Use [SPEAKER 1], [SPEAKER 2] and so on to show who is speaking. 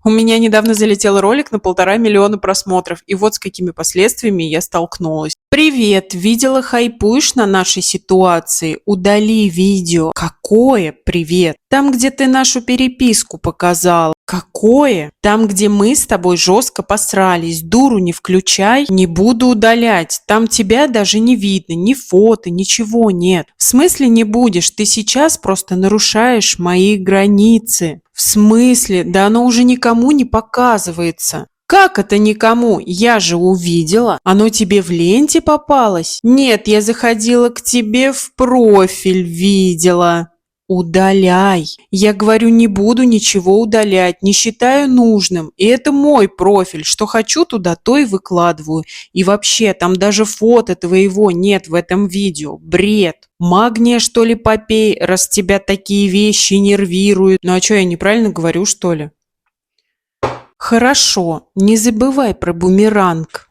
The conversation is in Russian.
[SPEAKER 1] У меня недавно залетел ролик на 1,5 миллиона просмотров, и вот с какими последствиями я столкнулась. Привет, видела, хайпуешь на нашей ситуации? Удали видео. Какое привет? Там, где ты нашу переписку показала. Какое? Там, где мы с тобой жестко посрались. Дуру не включай, не буду удалять. Там тебя даже не видно, ни фото, ничего нет. В смысле не будешь? Ты сейчас просто нарушаешь мои границы. В смысле? Да оно уже никому не показывается. Как это никому? Я же увидела. Оно тебе в ленте попалось? Нет, я заходила к тебе в профиль, видела. Удаляй. Я говорю, не буду ничего удалять, не считаю нужным. И это мой профиль. Что хочу туда, то и выкладываю. И вообще, там даже фото твоего нет в этом видео. Бред. Магния, что ли, попей, раз тебя такие вещи нервируют. Ну а что, я неправильно говорю, что ли? Хорошо, не забывай про бумеранг.